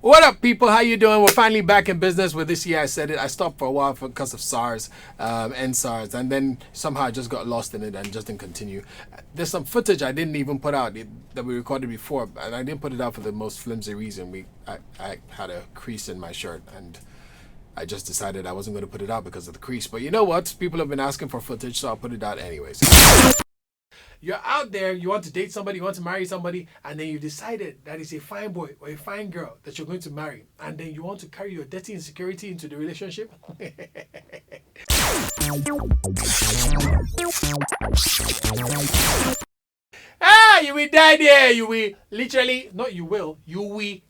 What up, people? How you doing? We're finally back in business with this year. I said it. I stopped for a while because of SARS and SARS, and then somehow I just got lost in it and just didn't continue. There's some footage I didn't even put out that we recorded before, and I didn't put it out for the most flimsy reason. I had a crease in my shirt, and I just decided I wasn't going to put it out because of the crease. But you know what? People have been asking for footage, so I'll put it out anyways. You're out there, you want to date somebody, you want to marry somebody, and then you decided that it's a fine boy or a fine girl that you're going to marry, and then you want to carry your dirty insecurity into the relationship. You will die there. You will literally, not you will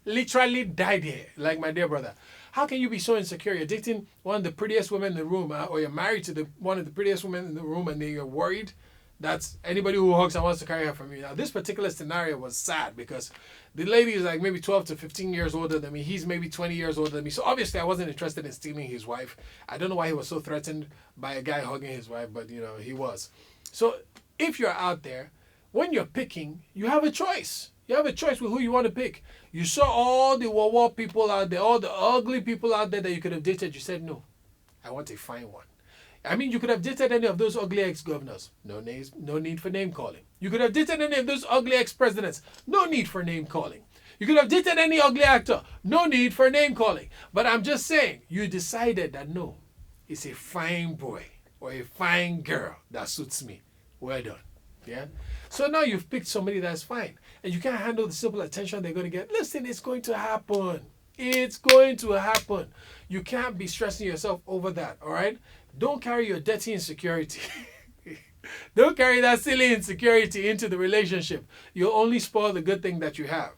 literally die there, like my dear brother. How can you be so insecure? You're dating one of the prettiest women in the room, or you're married to one of the prettiest women in the room, and then you're worried that's anybody who hugs and wants to carry her from you. Now, this particular scenario was sad because the lady is like maybe 12 to 15 years older than me. He's maybe 20 years older than me. So obviously, I wasn't interested in stealing his wife. I don't know why he was so threatened by a guy hugging his wife, but he was. So if you're out there, when you're picking, you have a choice. You have a choice with who you want to pick. You saw all the wah people out there, all the ugly people out there that you could have dated. You said, no, I want a fine one. I mean, you could have dated any of those ugly ex-governors. No names, no need for name calling. You could have dated any of those ugly ex-presidents. No need for name calling. You could have dated any ugly actor. No need for name calling. But I'm just saying, you decided that no, it's a fine boy or a fine girl that suits me. Well done. Yeah? So now you've picked somebody that's fine. And you can't handle the simple attention they're going to get. Listen, it's going to happen. It's going to happen. You can't be stressing yourself over that, all right? Don't carry your dirty insecurity. Don't carry that silly insecurity into the relationship. You'll only spoil the good thing that you have.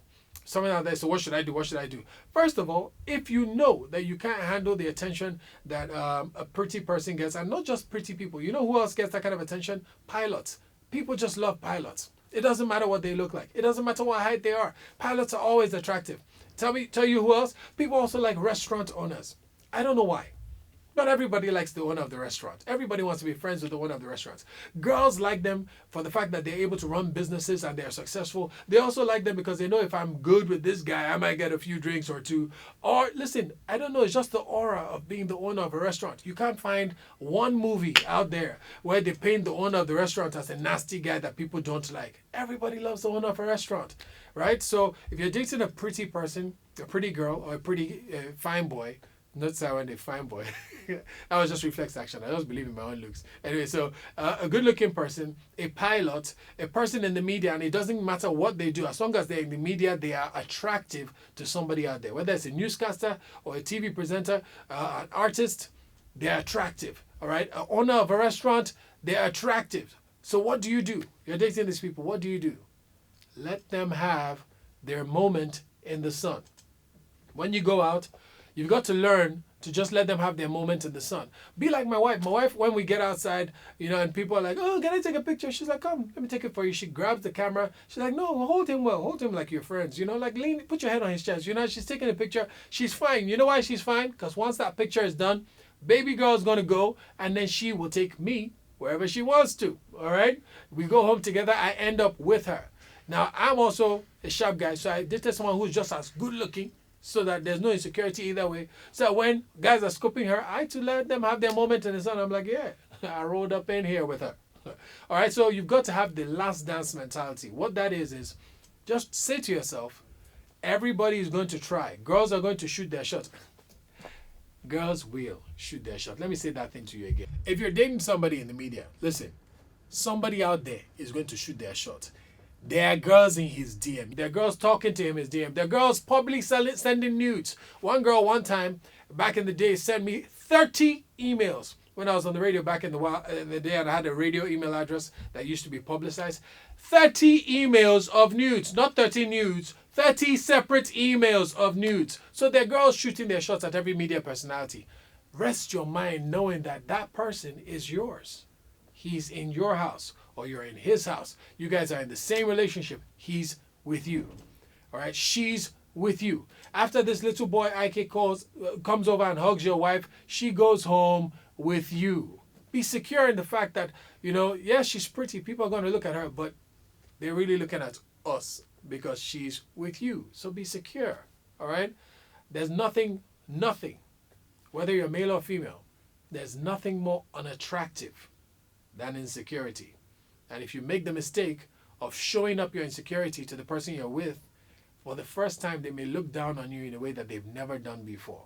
Someone out there, so what should I do? What should I do? First of all, if you know that you can't handle the attention that a pretty person gets, and not just pretty people, you know who else gets that kind of attention? Pilots. People just love pilots. It doesn't matter what they look like. It doesn't matter what height they are. Pilots are always attractive. Tell you who else? People also like restaurant owners. I don't know why. Not everybody likes the owner of the restaurant. Everybody wants to be friends with the owner of the restaurants. Girls like them for the fact that they're able to run businesses and they're successful. They also like them because they know if I'm good with this guy, I might get a few drinks or two. Or listen, I don't know, it's just the aura of being the owner of a restaurant. You can't find one movie out there where they paint the owner of the restaurant as a nasty guy that people don't like. Everybody loves the owner of a restaurant, right? So if you're dating a pretty person, a pretty girl, or a pretty fine boy, not saying a fine boy. That was just reflex action. I just believe in my own looks. Anyway, so a good-looking person, a pilot, a person in the media, and it doesn't matter what they do. As long as they're in the media, they are attractive to somebody out there. Whether it's a newscaster or a TV presenter, an artist, they're attractive. All right? An owner of a restaurant, they're attractive. So what do? You're dating these people. What do? Let them have their moment in the sun. When you go out, you've got to learn to just let them have their moment in the sun. Be like my wife. My wife, when we get outside, and people are like, oh, can I take a picture? She's like, come, let me take it for you. She grabs the camera. She's like, no, hold him well. Hold him like your friends. Like lean, put your head on his chest. She's taking a picture. She's fine. You know why she's fine? Because once that picture is done, baby girl is going to go, and then she will take me wherever she wants to. All right? We go home together. I end up with her. Now, I'm also a sharp guy, so I dated someone who's just as good looking, so that there's no insecurity either way. So when guys are scoping her, I to let them have their moment in the sun. I'm like, yeah, I rolled up in here with her. All right, so you've got to have the last dance mentality. What that is just say to yourself, everybody is going to try. Girls are going to shoot their shot. Girls will shoot their shot. Let me say that thing to you again. If you're dating somebody in the media, listen, somebody out there is going to shoot their shot. There are girls in his DM. There are girls talking to him in his DM. There are girls publicly sending nudes. One girl one time, back in the day, sent me 30 emails when I was on the radio back in the day, and I had a radio email address that used to be publicized. 30 emails of nudes, not 30 nudes, 30 separate emails of nudes. So there are girls shooting their shots at every media personality. Rest your mind knowing that that person is yours. He's in your house, or you're in his house. You guys are in the same relationship. He's with you. All right? She's with you. After this little boy IK comes over and hugs your wife, she goes home with you. Be secure in the fact that, yes, she's pretty. People are going to look at her, but they're really looking at us because she's with you. So be secure. All right? There's nothing, whether you're male or female, there's nothing more unattractive than insecurity. And if you make the mistake of showing up your insecurity to the person you're with, for the first time, they may look down on you in a way that they've never done before.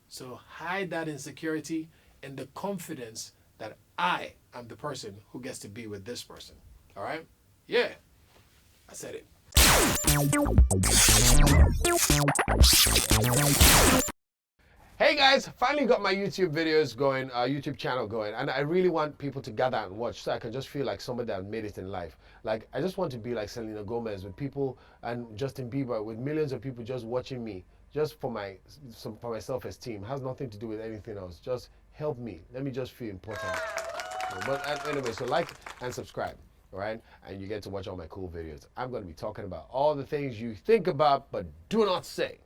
So hide that insecurity in the confidence that I am the person who gets to be with this person. All right? Yeah, I said it. Hey guys, finally got my YouTube videos going, YouTube channel going, and I really want people to gather and watch so I can just feel like somebody that made it in life. Like, I just want to be like Selena Gomez with people, and Justin Bieber with millions of people just watching me, just for my self-esteem. It has nothing to do with anything else. Just help me. Let me just feel important. But anyway, so like and subscribe, all right? And you get to watch all my cool videos. I'm going to be talking about all the things you think about but do not say.